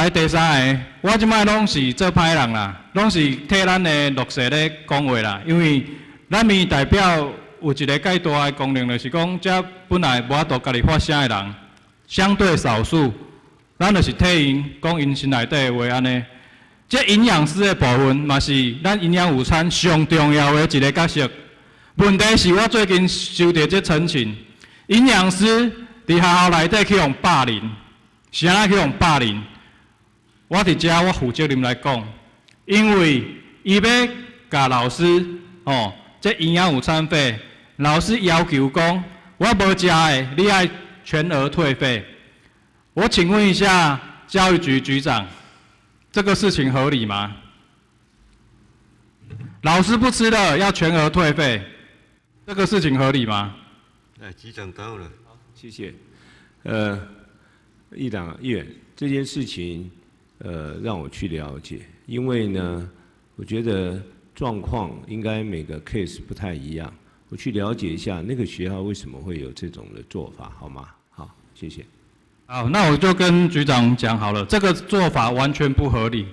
来第三个，我即摆拢是做歹人啦，拢是替咱的绿色咧讲话啦。因为咱民意代表有一个介大的功能，就是讲，这本来无法度家己发声的人，相对少数，咱就是替因讲因心内底的话安尼。这营养师的部分嘛是咱营养午餐上重要的一个角色。问题是我最近收到这陈情，营养师伫学校内底去用霸凌，是安怎去用霸凌？我伫遮我负责任来讲，因为伊要甲老师这营养午餐费，老师要求讲我无食的，你爱全额退费。我请问一下教育局局长，这个事情合理吗？老师不吃的要全额退费，这个事情合理吗？局长到了。好，谢谢。议员，这件事情让我去了解，因为呢，我觉得状况应该每个 case 不太一样，我去了解一下那个学校为什么会有这种的做法，好吗？好，谢谢。好，那我就跟局长讲好了，这个做法完全不合理。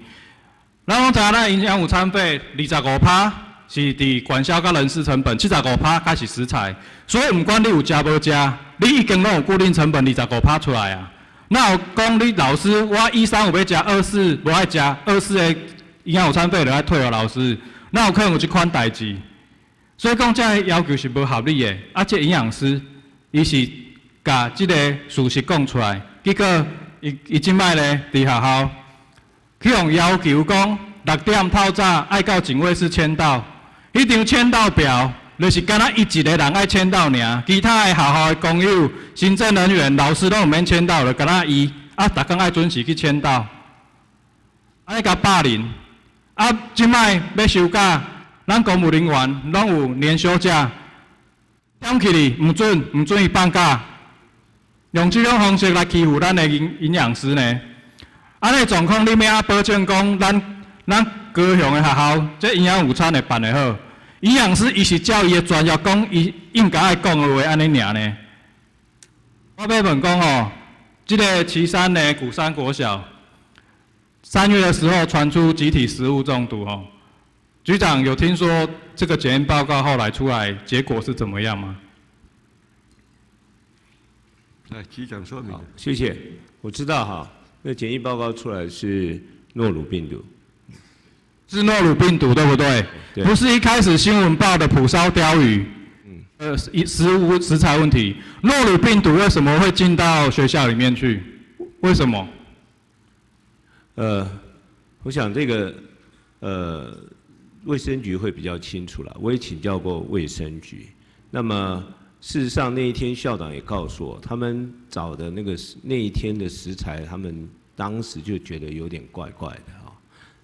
咱讲咱营养午餐费25%是伫管销甲人事成本，75%才是食材。所以不管你有食无食，你已经拢有固定成本25%出来啊。那有讲你老师，我13有要食，24无爱食，24的营养午餐费就要退给老师，那有可能有这款代志。所以讲这个要求是不合理的。啊，这营养师伊是甲这个事实讲出来，结果伊即摆咧伫学校去用要求讲6点透早爱到警卫室签到，迄张签到表就是敢若伊一个人爱签到尔，其他的学校的工友、行政人员、老师拢毋免签到，就敢若伊逐工爱准时去签到，安尼甲霸凌。即摆要休假，咱公务人员拢有年休假，点起哩毋准伊放假。用这种方式来欺负咱的营养师呢？安尼状况，你要安保证讲咱高雄的学校这营养午餐会办得好？营养师伊是照伊的专业讲，伊应该爱讲的话安尼尔呢？我要问讲这个旗山的鼓山国小，3月的时候传出集体食物中毒局长有听说这个检验报告后来出来结果是怎么样吗？局长说明。谢谢。我知道哈，那检疫报告出来是诺鲁病毒，是诺鲁病毒对不对？对。不是一开始新闻报的蒲烧鲷鱼，食材问题。诺鲁病毒为什么会进到学校里面去？为什么？我想这个卫生局会比较清楚了。我也请教过卫生局，那么。事实上，那一天校长也告诉我，他们找的那一天的食材，他们当时就觉得有点怪怪的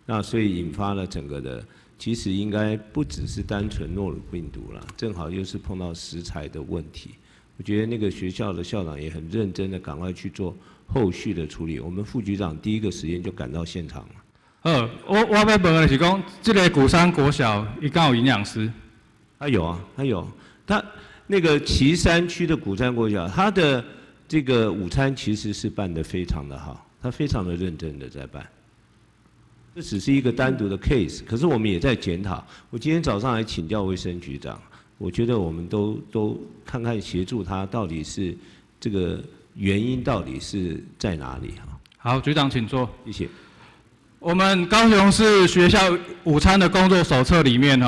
那所以引发了整个的，其实应该不只是单纯诺鲁病毒了，正好又是碰到食材的问题。我觉得那个学校的校长也很认真的赶快去做后续的处理。我们副局长第一个时间就赶到现场了。我要问的是讲，这个鼓山国小伊敢有营养师？他有啊，他有他。那个旗山区的鼓山国小，他的这个午餐其实是办得非常的好，他非常的认真的在办。这只是一个单独的 case， 可是我们也在检讨。我今天早上还请教卫生局长，我觉得我们都看看协助他到底是这个原因到底是在哪里好，局长请坐，谢谢。我们高雄市学校午餐的工作手册里面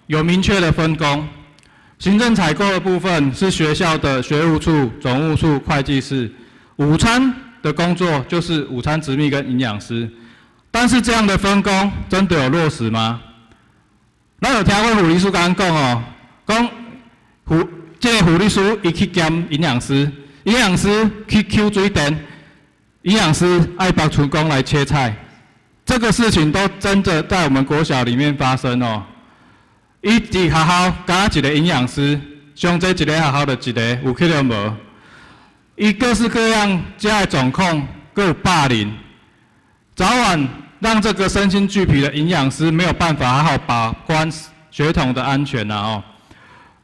有明确的分工。行政采购的部分是学校的学务处、总务处、会计室，午餐的工作就是午餐执秘跟营养师。但是这样的分工真的有落实吗？咱有听过护理师刚讲讲这个护理师伊去兼营养师，营养师去抽水电，营养师爱帮厨工来切菜，这个事情都真的在我们国小里面发生伊伫学校敢若一个营养师，上这一个学校就一个，有去了无？伊各式各样这样的状况，各有霸凌，早晚让这个身心俱疲的营养师没有办法好好把关学童的安全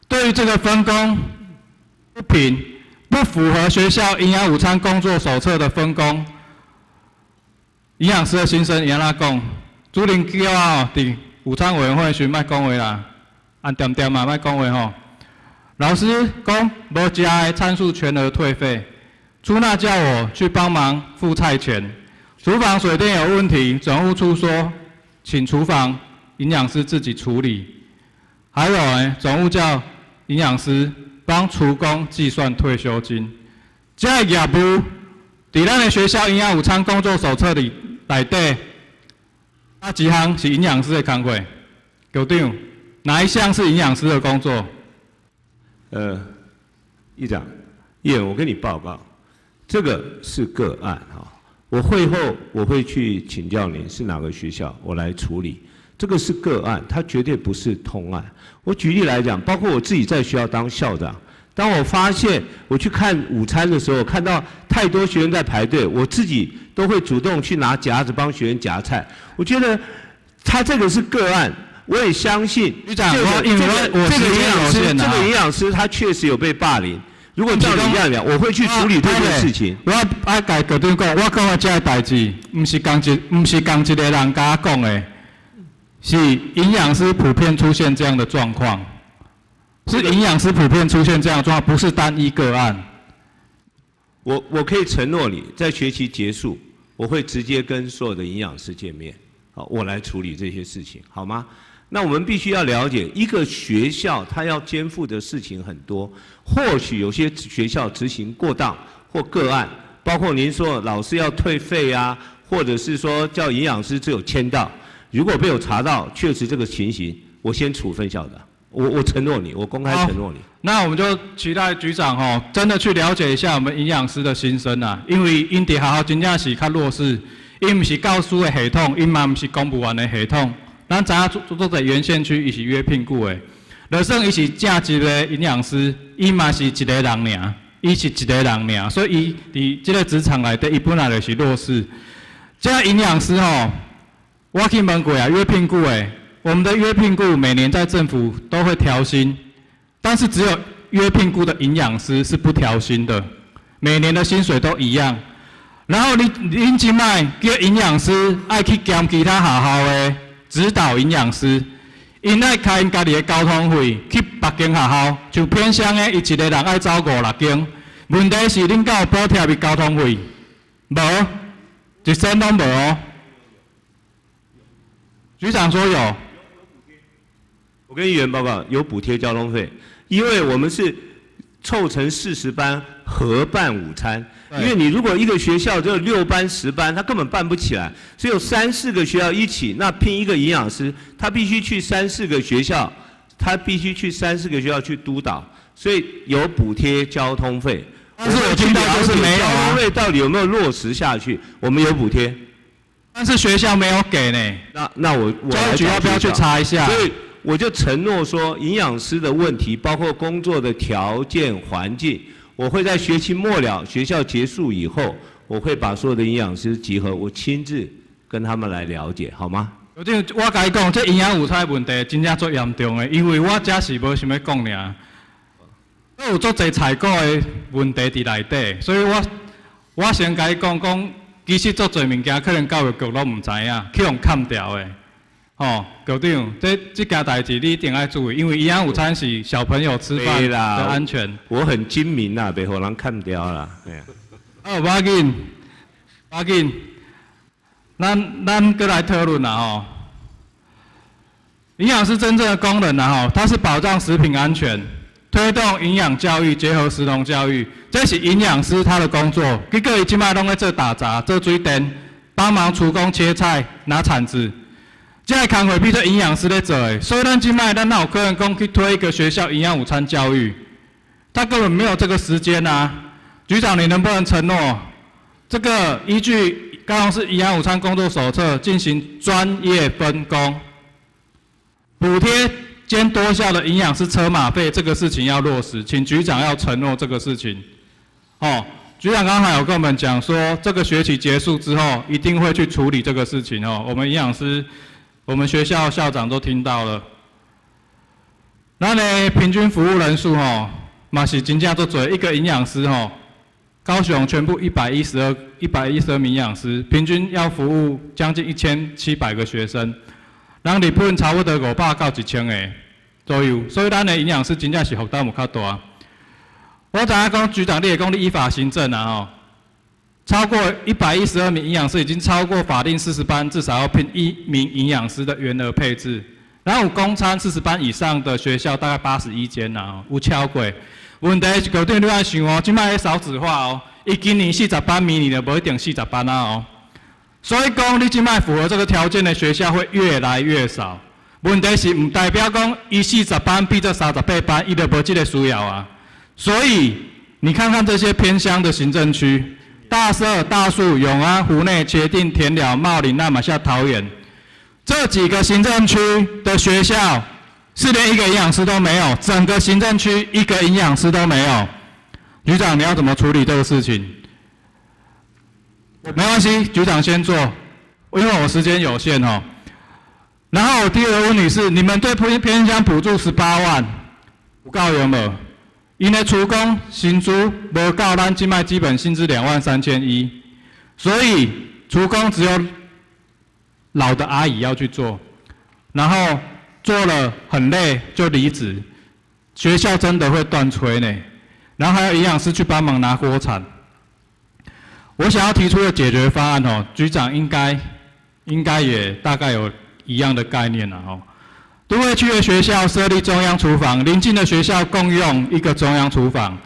对于这个分工不平、不符合学校营养午餐工作手册的分工，营养师的心声，安怎讲？主任叫啊，伫午餐委员会时莫讲话啦，按点点嘛莫讲话吼。老师讲无食的参数全额退费。出纳叫我去帮忙付菜钱，厨房水电有问题，总务处说请厨房营养师自己处理。还有总务叫营养师帮厨工计算退休金。这个业务伫咱的学校营养午餐工作手册里内底，哪几项是营养师的工作？局长，哪一项是营养师的工作？议长，议员，我跟你报告。这个是个案哈，我会后我会去请教您是哪个学校，我来处理。这个是个案，它绝对不是通案。我举例来讲，包括我自己在学校当校长，当我发现我去看午餐的时候，看到太多学生在排队，我自己都会主动去拿夹子帮学生夹菜。我觉得他这个是个案，我也相信局长，这个营养师他确实有被霸凌。如果照你这样讲，我会去处理这件事情。我爱甲局长讲，我讲的这个代志，不是讲一个人甲我讲的，是营养师普遍出现这样的状况，是营养师普遍出现这样的状况，不是单一个案。我可以承诺你，在学期结束，我会直接跟所有的营养师见面，好，我来处理这些事情，好吗？那我们必须要了解，一个学校它要肩负的事情很多，或许有些学校执行过当或个案，包括您说老师要退费啊，或者是说叫营养师只有签到，如果被我查到确实这个情形，我先处分校长，我承诺你，我公开承诺你。那我们就期待局长真的去了解一下我们营养师的心声啊，因为因伫学校真正是较弱势，因不是教师的系统，因嘛不是公务员的系统。咱知影做在原县区，伊是约聘雇的，就算伊是正职的营养师，伊嘛是一个人尔，伊是一个人尔，所以伊伫这个职场内底，伊本来就是弱势。这营养师我去问过啊，约聘雇的，我们的约聘雇每年在政府都会调薪，但是只有约聘雇的营养师是不调薪的，每年的薪水都一样。然后恁即摆叫营养师爱去兼其他学校的。指导营养师，因爱开因家己的交通费去别间学校，就偏乡的，伊一个人爱走5-6间。问题是恁敢有补贴伊交通费？无，一仙拢无哦。局长说有。我跟议员报告，有补贴交通费，因为我们是凑成40班合办午餐。因为你如果一个学校只有6班10班，他根本办不起来，所以有3-4个学校一起，那聘一个营养师，他必须去3-4个学校，去督导，所以有补贴交通费。但是我听到就是没有交通费到底有没有落实下去？我们有补贴，但是学校没有给呢。那我教育局要不要去查一下？所以我就承诺说，营养师的问题，包括工作的条件环境。我会在学期末了，学校结束以后，我会把所有的营养师集合，我亲自跟他们来了解，好吗？我甲你讲，这营养午餐问题真正足严重的，因为我这是无想要讲尔，有足侪采购的问题伫内底，所以我先甲你讲，其实足侪物件可能教育局拢唔知影，去互砍掉的。局长，这件代志你一定要注意，因为营养午餐是小朋友吃饭的安全。我很精明啦，袂互人看掉啦。无要紧，无要紧，咱过来讨论啦营养师真正的功能它是保障食品安全，推动营养教育，结合食农教育，这是营养师他的工作。结果伊即摆拢在做打杂、做水电，帮忙厨工切菜、拿铲子。这个工作必须营养师在做的，所以咱即摆咱哪有可能讲去推一个学校营养午餐教育？他根本没有这个时间啊！局长，你能不能承诺，这个依据高雄市营养午餐工作手册进行专业分工，补贴兼多校的营养师车马费这个事情要落实，请局长要承诺这个事情。局长刚才有跟我们讲说，这个学期结束之后一定会去处理这个事情我们营养师。我们学校校长都听到了，那呢，平均服务人数嘛是真正足多，一个营养师高雄全部112名营养师，平均要服务将近1700个学生。人日本差不多500到1000个左右，所以咱的营养师真正是负担有较大。我知影讲局长，你会讲你依法行政啊吼，超过112名营养师已经超过法定40班，至少要聘1名营养师的员额配置。然后有公餐40班以上的学校大概81间啦，有超过。问题是局长你要想哦，即摆少子化哦，伊今年40班，明年就无一定40班啊哦。所以讲你即摆符合这个条件的学校会越来越少。问题是唔代表讲伊40班比这38班伊就无这个需要啊。所以你看看这些偏乡的行政区，大社、大树、永安、湖内、茄萣、田寮、茂林、那马夏、桃园。这几个行政区的学校是连一个营养师都没有，整个行政区一个营养师都没有。局长，你要怎么处理这个事情？没关系，局长先做，因为我时间有限哦。然后我第二个问题是，你们对偏乡补助18万，有够用无？因为厨工薪资无够咱现在基本薪资23100，所以厨工只有老的阿姨要去做，然后做了很累就离职，学校真的会断炊呢。然后还有营养师去帮忙拿锅铲。我想要提出的解决方案哦，局长应该也大概有一样的概念了哦。都会区的学校设立中央厨房，邻近的学校共用一个中央厨房，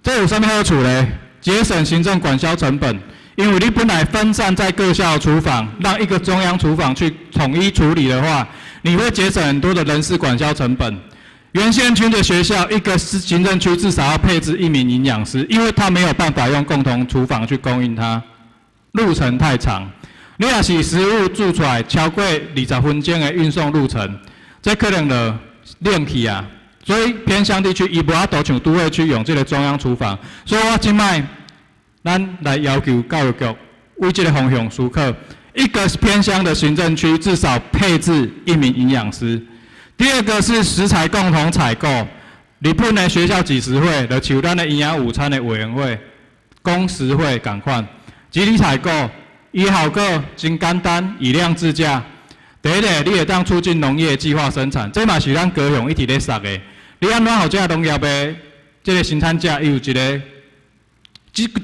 这有什么好处呢？节省行政管销成本。因为你本来分散在各校的厨房，让一个中央厨房去统一处理的话，你会节省很多的人事管销成本。原县区的学校，一个行政区至少要配置1名营养师，因为他没有办法用共同厨房去供应它，路程太长。你若是食物做出来超过20分钟的运送路程，这可能就冷去啊。所以偏乡地区伊无法度像都会区用这个中央厨房，所以我今摆。咱来要求教育局为这个方向思考，一个偏乡的行政区至少配置1名营养师。第二个是食材共同采购，日本的学校几时会，就像咱的营养午餐的委员会、公食会同款，集体采购，伊效果真简单，以量制价。第一个，你会当促进农业计划生产，这嘛是咱高雄一直咧杀的。你安怎让这个农业的这个生产者有一个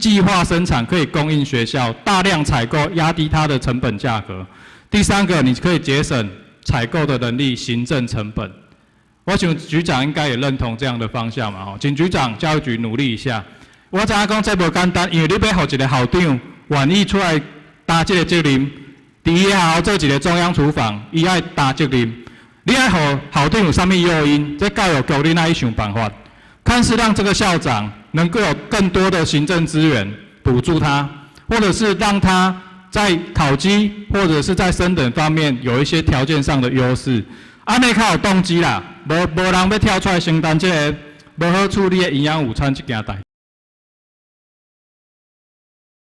计划生产可以供应学校，大量采购，压低它的成本价格。第三个，你可以节省采购的人力、行政成本。我想局长应该也认同这样的方向嘛，请局长、教育局努力一下。我知影讲这无简单，因为你要让一个校长愿意出来担这个责任，第一校做一个中央厨房，伊爱担责任。你爱让校长有啥物诱因？这教育局你哪去想办法？看是让这个校长能够有更多的行政资源补助他，或者是让他在考绩或者是在升等方面有一些条件上的优势，安尼较有动机啦，无人要跳出来承担这个无好处理的营养午餐这件代。